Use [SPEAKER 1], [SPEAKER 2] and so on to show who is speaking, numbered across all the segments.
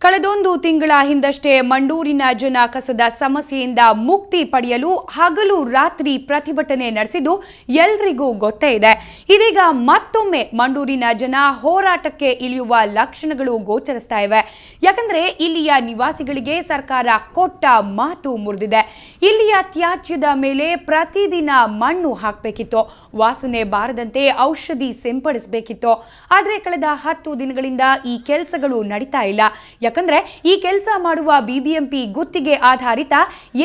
[SPEAKER 1] ಕಳೆದೊಂದು ತಿಂಗಳ ಹಿಂದಷ್ಟೇ ಮಂಡೂರಿನ ಜನ ಕಸದ ಸಮಸ್ಯೆಯಿಂದ ಮುಕ್ತಿ ಪಡೆಯಲು ಹಗಲು ರಾತ್ರಿ ಪ್ರತಿಭಟನೆ ನಡೆಸಿದ್ದು ಎಲ್ಲರಿಗೂ ಗೊತ್ತೇ ಇದೆ. ಇದೀಗ ಮತ್ತೊಮ್ಮೆ ಮಂಡೂರಿನ ಜನ ಹೋರಾಟಕ್ಕೆ ಇಳಿಯುವ ಲಕ್ಷಣಗಳು ಗೋಚರಿಸ್ತಾ ಇವೆ. ಯಾಕಂದ್ರೆ ಇಲ್ಲಿಯ ನಿವಾಸಿಗಳಿಗೆ ಸರ್ಕಾರ ಕೊಟ್ಟ ಮಾತು ಮುರಿದಿದೆ. ಇಲ್ಲಿಯ ತ್ಯಾಜ್ಯದ ಮೇಲೆ ಪ್ರತಿದಿನ ಮಣ್ಣು ಹಾಕಬೇಕಿತ್ತು, ವಾಸನೆ ಬಾರದಂತೆ ಔಷಧಿ ಸಿಂಪಡಿಸಬೇಕಿತ್ತು. ಆದರೆ ಕಳೆದ 10 ದಿನಗಳಿಂದ ಈ ಕೆಲಸಗಳು ನಡೀತಾ ಇಲ್ಲ. ಯಾಕಂದ್ರೆ ಈ ಕೆಲಸ ಮಾಡುವ ಬಿಬಿಎಂಪಿ ಗುತ್ತಿಗೆ ಆಧಾರಿತ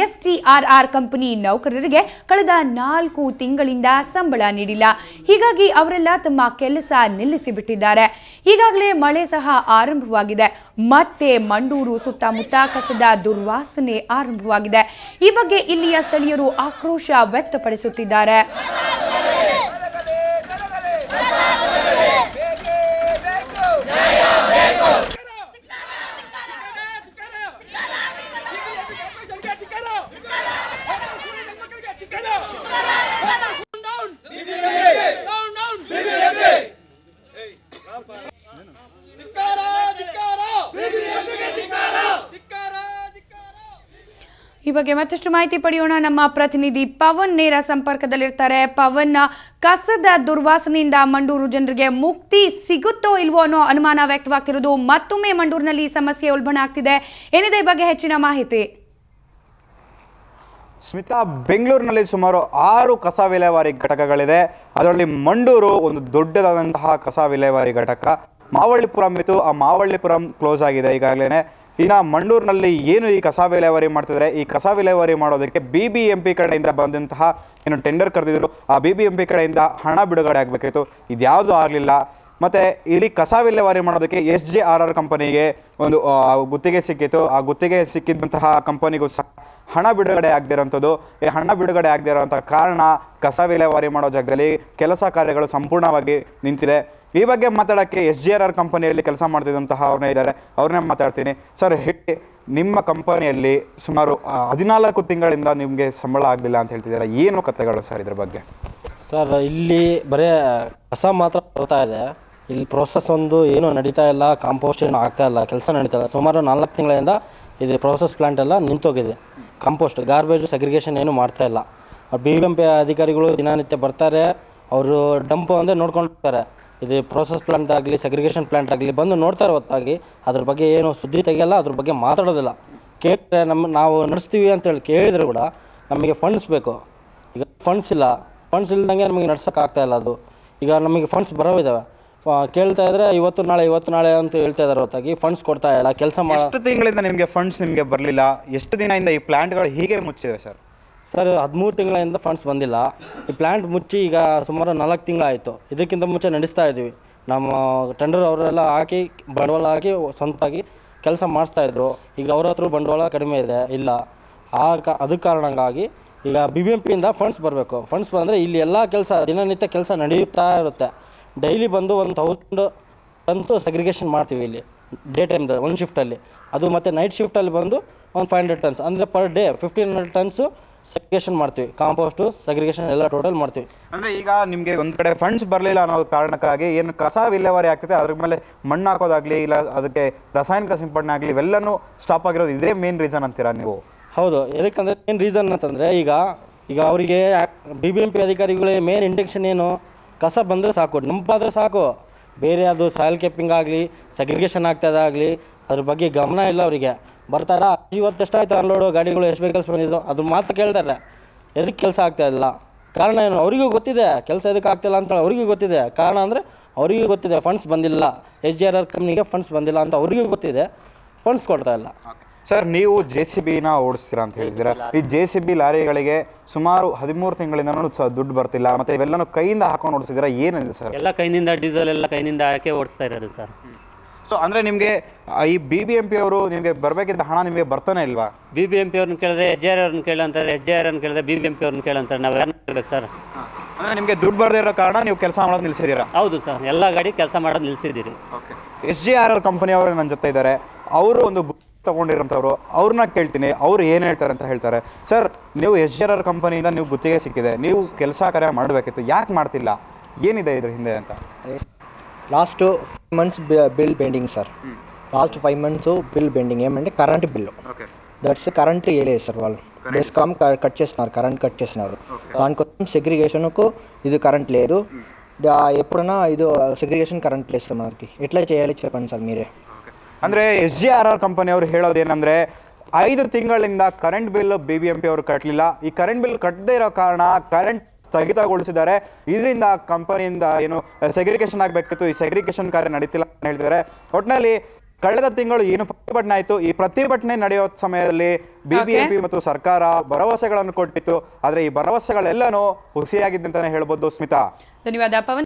[SPEAKER 1] ಎಸ್ಟಿಆರ್ಆರ್ ಕಂಪನಿ ನೌಕರರಿಗೆ ಕಳೆದ 4 ತಿಂಗಳಿಂದ ಸಂಬಳ ನೀಡಿಲ್ಲ. ಹೀಗಾಗಿ ಅವರೆಲ್ಲ ತಮ್ಮ ಕೆಲಸ ನಿಲ್ಲಿಸಿಬಿಟ್ಟಿದ್ದಾರೆ. ಈಗಾಗಲೇ ಮಳೆ ಸಹ ಆರಂಭವಾಗಿದೆ. ಮತ್ತೆ ಮಂಡೂರು ಸುತ್ತಮುತ್ತ ಕಸದ ದುರ್ವಾಸನೆ ಆರಂಭವಾಗಿದೆ. ಈ ಬಗ್ಗೆ ಇಲ್ಲಿಯ ಸ್ಥಳೀಯರು ಆಕ್ರೋಶ ವ್ಯಕ್ತಪಡಿಸುತ್ತಿದ್ದಾರೆ. ಈ ಬಗ್ಗೆ ಮತ್ತಷ್ಟು ಮಾಹಿತಿ ಪಡೆಯೋಣ. ನಮ್ಮ ಪ್ರತಿನಿಧಿ ಪವನ್ ನೇರ ಸಂಪರ್ಕದಲ್ಲಿರ್ತಾರೆ. ಪವನ್, ಕಸದ ದುರ್ವಾಸನೆಯಿಂದ ಮಂಡೂರು ಜನರಿಗೆ ಮುಕ್ತಿ ಸಿಗುತ್ತೋ ಇಲ್ವೋ ಅನ್ನೋ ಅನುಮಾನ ವ್ಯಕ್ತವಾಗ್ತಿರೋದು. ಮತ್ತೊಮ್ಮೆ ಮಂಡೂರಿನಲ್ಲಿ ಸಮಸ್ಯೆ ಉಲ್ಬಣ ಆಗ್ತಿದೆ. ಏನಿದೆ ಈ ಬಗ್ಗೆ ಹೆಚ್ಚಿನ ಮಾಹಿತಿ?
[SPEAKER 2] ಸ್ಮಿತಾ, ಬೆಂಗಳೂರಿನಲ್ಲಿ ಸುಮಾರು 6 ಕಸ ವಿಲೇವಾರಿ ಘಟಕಗಳಿದೆ. ಅದರಲ್ಲಿ ಮಂಡೂರು ಒಂದು ದೊಡ್ಡದಾದಂತಹ ಕಸ ವಿಲೇವಾರಿ ಘಟಕ. ಮಾವಳ್ಳಿಪುರಂ ಇತ್ತು, ಆ ಮಾವಳ್ಳಿಪುರಂ ಕ್ಲೋಸ್ ಆಗಿದೆ ಈಗಾಗಲೇ. ಇನ್ನು ಮಂಡೂರಿನಲ್ಲಿ ಏನು ಈ ಕಸ ವಿಲೇವಾರಿ ಮಾಡ್ತಿದ್ದಾರೆ, ಈ ಕಸ ವಿಲೇವಾರಿ ಮಾಡೋದಕ್ಕೆ ಬಿಬಿಎಂಪಿ ಕಡೆಯಿಂದ ಬಂದಂತಹ ಏನು ಟೆಂಡರ್ ಕರೆದಿದ್ರು, ಆ ಬಿಬಿಎಂಪಿ ಕಡೆಯಿಂದ ಹಣ ಬಿಡುಗಡೆ ಆಗಬೇಕಿತ್ತು. ಇದ್ಯಾವುದು ಆಗಲಿಲ್ಲ. ಮತ್ತೆ ಇಲ್ಲಿ ಕಸ ವಿಲೇವಾರಿ ಮಾಡೋದಕ್ಕೆ ಎಸ್ಟಿಆರ್ಆರ್ ಕಂಪನಿಗೆ ಒಂದು ಗುತ್ತಿಗೆ ಸಿಕ್ಕಿತ್ತು. ಆ ಗುತ್ತಿಗೆ ಸಿಕ್ಕಿದ್ದಂತಹ ಕಂಪನಿಗೂ ಸಹ ಹಣ ಬಿಡುಗಡೆ ಆಗದಿರೋಂಥದ್ದು. ಈ ಹಣ ಬಿಡುಗಡೆ ಆಗದಿರೋಂಥ ಕಾರಣ ಕಸ ವಿಲೇವಾರಿ ಮಾಡೋ ಜಾಗದಲ್ಲಿ ಕೆಲಸ ಕಾರ್ಯಗಳು ಸಂಪೂರ್ಣವಾಗಿ ನಿಂತಿದೆ. ಈ ಬಗ್ಗೆ ಮಾತಾಡೋಕ್ಕೆ ಎಸ್ಟಿಆರ್ಆರ್ ಕಂಪನಿಯಲ್ಲಿ ಕೆಲಸ ಮಾಡ್ತಿದ್ದಂತಹ ಅವ್ರನ್ನೇ ಇದ್ದಾರೆ, ಅವ್ರನ್ನೇ ಮಾತಾಡ್ತೀನಿ. ಸರ್, ನಿಮ್ಮ ಕಂಪನಿಯಲ್ಲಿ ಸುಮಾರು 14 ತಿಂಗಳಿಂದ ನಿಮಗೆ ಸಂಬಳ ಆಗಲಿಲ್ಲ ಅಂತ ಹೇಳ್ತಿದ್ದಾರೆ. ಏನು ಕಥೆಗಳು ಸರ್ ಇದ್ರ ಬಗ್ಗೆ?
[SPEAKER 3] ಸರ್, ಇಲ್ಲಿ ಬರೀ ಕಸ ಮಾತ್ರ ಬರ್ತಾ ಇದೆ. ಇಲ್ಲಿ ಪ್ರೋಸೆಸ್ ಒಂದು ಏನು ನಡೀತಾ ಇಲ್ಲ, ಕಾಂಪೋಸ್ಟ್ ಏನು ಆಗ್ತಾ ಇಲ್ಲ, ಕೆಲಸ ನಡೀತಾ ಇಲ್ಲ. ಸುಮಾರು 4 ತಿಂಗಳಿಂದ ಇದು ಪ್ರೋಸೆಸ್ ಪ್ಲಾಂಟ್ ಎಲ್ಲ ನಿಂತೋಗಿದೆ. ಕಾಂಪೋಸ್ಟ್, ಗಾರ್ಬೇಜ್ ಸೆಗ್ರಿಗೇಷನ್ ಏನು ಮಾಡ್ತಾ ಇಲ್ಲ. ಬಿಬಿಎಂಪಿ ಅಧಿಕಾರಿಗಳು ದಿನನಿತ್ಯ ಬರ್ತಾರೆ, ಅವರು ಡಂಪ್ ಒಂದೇ ನೋಡ್ಕೊಂಡು ಹೋಗ್ತಾರೆ. ಇದು ಪ್ರೋಸೆಸ್ ಪ್ಲಾಂಟ್ ಆಗಲಿ ಸೆಗ್ರಿಗೇಷನ್ ಪ್ಲಾಂಟ್ ಆಗಲಿ ಬಂದು ನೋಡ್ತಾರೆ ಹೊತ್ತಾಗಿ ಅದ್ರ ಬಗ್ಗೆ ಏನು ಸುದ್ದಿ ತೆಗೆಯಲ್ಲ, ಅದ್ರ ಬಗ್ಗೆ ಮಾತಾಡೋದಿಲ್ಲ. ಕೇಳಿದ್ರೆ ನಾವು ನಡೆಸ್ತೀವಿ ಅಂತೇಳಿ ಕೇಳಿದ್ರು ಕೂಡ ನಮಗೆ ಫಂಡ್ಸ್ ಬೇಕು. ಈಗ ಫಂಡ್ಸ್ ಇಲ್ಲ, ಫಂಡ್ಸ್ ಇಲ್ದಂಗೆ ನಮಗೆ ನಡ್ಸೋಕ್ಕಾಗ್ತಾ ಇಲ್ಲ. ಅದು ಈಗ ನಮಗೆ ಫಂಡ್ಸ್ ಬರೋವಿದ್ದಾವೆ, ಕೇಳ್ತಾ ಇದ್ರೆ ಇವತ್ತು ನಾಳೆ ಅಂತ ಹೇಳ್ತಾ ಇದ್ದಾರೆ ಹೊತ್ತಾಗಿ ಫಂಡ್ಸ್ ಕೊಡ್ತಾ ಇಲ್ಲ. ಕೆಲಸ
[SPEAKER 2] ಎಷ್ಟು ತಿಂಗಳಿಂದ ನಿಮಗೆ ಫಂಡ್ಸ್ ನಿಮಗೆ ಬರಲಿಲ್ಲ? ಎಷ್ಟು ದಿನದಿಂದ ಈ ಪ್ಲಾಂಟ್ಗಳು ಹೀಗೆ ಮುಚ್ಚಿದೆ ಸರ್?
[SPEAKER 3] ಸರ್, 13 ತಿಂಗಳಿಂದ ಫಂಡ್ಸ್ ಬಂದಿಲ್ಲ. ಈ ಪ್ಲ್ಯಾಂಟ್ ಮುಚ್ಚಿ ಈಗ ಸುಮಾರು 4 ತಿಂಗಳಾಯಿತು. ಇದಕ್ಕಿಂತ ಮುಂಚೆ ನಡೆಸ್ತಾ ಇದ್ದೀವಿ. ನಮ್ಮ ಟೆಂಡರ್ ಅವರೆಲ್ಲ ಹಾಕಿ ಬಂಡವಾಳ ಹಾಕಿ ಸ್ವಂತಾಗಿ ಕೆಲಸ ಮಾಡಿಸ್ತಾಯಿದ್ರು. ಈಗ ಅವ್ರ ಹತ್ರ ಬಂಡವಾಳ ಕಡಿಮೆ ಇದೆ, ಇಲ್ಲ. ಅದಕ್ಕೆ ಕಾರಣಕ್ಕಾಗಿ ಈಗ ಬಿಬಿಎಂಪಿಯಿಂದ ಫಂಡ್ಸ್ ಬರಬೇಕು. ಫಂಡ್ಸ್ ಬಂದರೆ ಇಲ್ಲಿ ಎಲ್ಲ ಕೆಲಸ ದಿನನಿತ್ಯ ಕೆಲಸ ನಡೆಯುತ್ತಾ ಇರುತ್ತೆ. ಡೈಲಿ ಬಂದು 1000 ಟನ್ಸು ಸೆಗ್ರಿಗೇಷನ್ ಮಾಡ್ತೀವಿ ಇಲ್ಲಿ ಡೇ ಟೈಮ್ದಲ್ಲಿ ಒಂದು ಶಿಫ್ಟಲ್ಲಿ. ಅದು ಮತ್ತು ನೈಟ್ ಶಿಫ್ಟಲ್ಲಿ ಬಂದು 500 ಟನ್ಸ್ ಅಂದರೆ ಪರ್ ಡೇ 1500 ಟನ್ಸು ಸೆಗ್ರಿಗೇಷನ್ ಮಾಡ್ತೀವಿ. ಕಾಂಪೋಸ್ಟು ಸೆಗ್ರಿಗೇಷನ್ ಎಲ್ಲ ಟೋಟಲ್ ಮಾಡ್ತೀವಿ.
[SPEAKER 2] ಅಂದರೆ ಈಗ ನಿಮಗೆ ಒಂದು ಕಡೆ ಫಂಡ್ಸ್ ಬರಲಿಲ್ಲ ಅನ್ನೋ ಕಾರಣಕ್ಕಾಗಿ ಏನು ಕಸ ವಿಲೇವಾರಿ ಆಗ್ತದೆ, ಅದ್ರ ಮೇಲೆ ಮಣ್ಣು ಹಾಕೋದಾಗಲಿ ಇಲ್ಲ ಅದಕ್ಕೆ ರಾಸಾಯನಿಕ ಸಿಂಪಡಣೆ ಆಗಲಿ ಇವೆಲ್ಲನೂ ಸ್ಟಾಪ್ ಆಗಿರೋದು ಇದೇ ಮೇನ್ ರೀಸನ್ ಅಂತೀರಾ ನೀವು?
[SPEAKER 3] ಹೌದು. ಎದಕ್ಕಂದರೆ ಮೇನ್ ರೀಸನ್ ಅಂತಂದರೆ ಈಗ ಅವರಿಗೆ ಬಿಬಿಎಂಪಿ ಅಧಿಕಾರಿಗಳೇ ಮೇನ್ ಇಂಟೆನ್ಷನ್ ಏನು, ಕಸ ಬಂದರೆ ಸಾಕು, ನಂಪಾದರೆ ಸಾಕು. ಬೇರೆ ಅದು ಸಾಯಿಲ್ ಕೇಪಿಂಗ್ ಆಗಲಿ ಸೆಗ್ರಿಗೇಷನ್ ಆಗ್ತದಾಗಲಿ ಅದ್ರ ಬಗ್ಗೆ ಗಮನ ಇಲ್ಲ ಅವರಿಗೆ. ಬರ್ತಾರಾ, ಇವತ್ತು ಎಷ್ಟಾಯ್ತು ಅನ್ಲೋಡು ಗಾಡಿಗಳು, ಎಷ್ಟು ವೆಹಿಕಲ್ಸ್ ಬಂದಿದ್ದು, ಅದು ಮಾತ್ರ ಕೇಳ್ತಾರೆ. ಎದಕ್ಕೆ ಕೆಲಸ ಆಗ್ತಾ ಇಲ್ಲ, ಕಾರಣ ಏನು ಅವರಿಗೂ ಗೊತ್ತಿದೆ. ಕೆಲಸ ಎದಕ್ಕೆ ಆಗ್ತಾಯಿಲ್ಲ ಅಂತ ಅವರಿಗೂ ಗೊತ್ತಿದೆ. ಕಾರಣ ಅಂದರೆ ಅವರಿಗೂ ಗೊತ್ತಿದೆ, ಫಂಡ್ಸ್ ಬಂದಿಲ್ಲ, ಎಸ್ಟಿಆರ್ಆರ್ ಕಂಪ್ನಿಗೆ ಫಂಡ್ಸ್ ಬಂದಿಲ್ಲ ಅಂತ ಅವರಿಗೂ ಗೊತ್ತಿದೆ, ಫಂಡ್ಸ್ ಕೊಡ್ತಾ ಇಲ್ಲ.
[SPEAKER 2] ಸರ್, ನೀವು JCBನ ಓಡಿಸ್ತೀರಾ ಅಂತ ಹೇಳಿದ್ದೀರಾ. ಈ JCB ಲಾರಿಗಳಿಗೆ ಸುಮಾರು 13 ತಿಂಗಳಿಂದ ದುಡ್ಡು ಬರ್ತಿಲ್ಲ, ಮತ್ತೆ ಇವೆಲ್ಲನೂ ಕೈಯಿಂದ ಹಾಕೊಂಡು ಓಡಿಸಿದ್ದೀರಾ, ಏನಿದೆ ಸರ್?
[SPEAKER 4] ಎಲ್ಲ ಕೈನಿಂದ, ಡೀಸೆಲ್ ಎಲ್ಲ ಕೈನಿಂದ ಹಾಕಿ ಓಡಿಸ್ತಾ ಇರೋದು ಸರ್.
[SPEAKER 2] ಸೊ ಅಂದರೆ ನಿಮಗೆ ಈ ಬಿಬಿಎಂಪಿ ಅವರು ನಿಮಗೆ ಬರಬೇಕಿದ್ದ ಹಣ ನಿಮಗೆ ಬರ್ತಾನೆ ಇಲ್ವಾ?
[SPEAKER 4] ಬಿಬಿಎಂಪಿ ಅವ್ರನ್ನ ಕೇಳಿದ್ರೆ SJR ಕೇಳಂತಾರೆ, SJR ಕೇಳಿದ್ರೆ ಬಿಬಿಎಂಪಿ ಅವ್ರನ್ನ ಕೇಳಂತಾರೆ. ನಾವು ಯಾರನ್ನ ಕೇಳಬೇಕು ಸರ್?
[SPEAKER 2] ಅಂದರೆ ನಿಮಗೆ ದುಡ್ಡು ಬರದೇ ಇರೋ ಕಾರಣ ನೀವು ಕೆಲಸ ಮಾಡೋದು ನಿಲ್ಲಿಸಿದ್ದೀರಾ?
[SPEAKER 4] ಹೌದು ಸರ್, ಎಲ್ಲ ಗಾಡಿ ಕೆಲಸ ಮಾಡೋದು ನಿಲ್ಲಿಸಿದ್ದೀರಿ.
[SPEAKER 2] SJR ಕಂಪನಿ ಅವರು ನನ್ನ ಜೊತೆ ಇದ್ದಾರೆ. ಅವರು ಒಂದು ತಗೊಂಡಿರೋಂಥವ್ರು, ಅವ್ರನ್ನ ಕೇಳ್ತೀನಿ, ಅವ್ರು ಏನು ಹೇಳ್ತಾರೆ ಅಂತ ಹೇಳ್ತಾರೆ. ಸರ್, ನೀವು SJR ಕಂಪನಿಯಿಂದ ನೀವು ಗುತ್ತಿಗೆ ಸಿಕ್ಕಿದೆ, ನೀವು ಕೆಲಸ ಕಾರ್ಯ ಮಾಡಬೇಕಿತ್ತು, ಯಾಕೆ ಮಾಡ್ತಿಲ್ಲ, ಏನಿದೆ ಇದ್ರ ಹಿಂದೆ ಅಂತ?
[SPEAKER 5] Last 5 months bill pending sir. Last 5 months bill pending ఏమంటే కరెంట్ బిల్లు దట్స్ కరెంట్ వేయలేదు సార్ వాళ్ళు బెస్కామ్ కట్ చేస్తున్నారు కరెంట్ కట్ చేస్తున్నారు దానికోసం సెగ్రిగేషన్కు ఇది కరెంట్ లేదు ఎప్పుడైనా ఇది సెగ్రిగేషన్ కరెంట్ లేదు సార్ మనకి ఎట్లా చేయాలి చెప్పండి సార్ మీరే
[SPEAKER 2] ಅಂದ್ರೆ SJRR ಕಂಪನಿ ಅವರು ಹೇಳೋದು ಏನಂದ್ರೆ 5 ತಿಂಗಳಿಂದ ಕರೆಂಟ್ ಬಿಲ್ BBMP ಅವರು ಕಟ್ಟಲಿಲ್ಲ ಈ ಕರೆಂಟ್ ಬಿಲ್ ಕಟ್ಟದೇ ಇರೋ ಕಾರಣ ಕರೆಂಟ್ ಸ್ಥಗಿತಗೊಳಿಸಿದ್ದಾರೆ ಇದರಿಂದ ಕಂಪನಿಯಿಂದ ಏನು ಸೆಗ್ರಿಗೇಷನ್ ಆಗಬೇಕಿತ್ತು ಈ ಸೆಗ್ರಿಗೇಷನ್ ಕಾರ್ಯ ನಡೀತಿಲ್ಲ ಅಂತ ಹೇಳ್ತಿದ್ದಾರೆ ಒಟ್ಟಿನಲ್ಲಿ ಕಳೆದ ತಿಂಗಳು ಏನು ಪ್ರತಿಭಟನೆ ಆಯಿತು ಈ ಪ್ರತಿಭಟನೆ ನಡೆಯೋ ಸಮಯದಲ್ಲಿ BBMP ಮತ್ತು ಸರ್ಕಾರ ಭರವಸೆಗಳನ್ನು ಕೊಟ್ಟಿತ್ತು ಆದರೆ ಈ ಭರವಸೆಗಳೆಲ್ಲನೂ ಹುಸಿಯಾಗಿದೆ ಅಂತಾನೆ ಹೇಳ್ಬೋದು ಸ್ಮಿತಾ
[SPEAKER 1] ಧನ್ಯವಾದ ಪವನ್.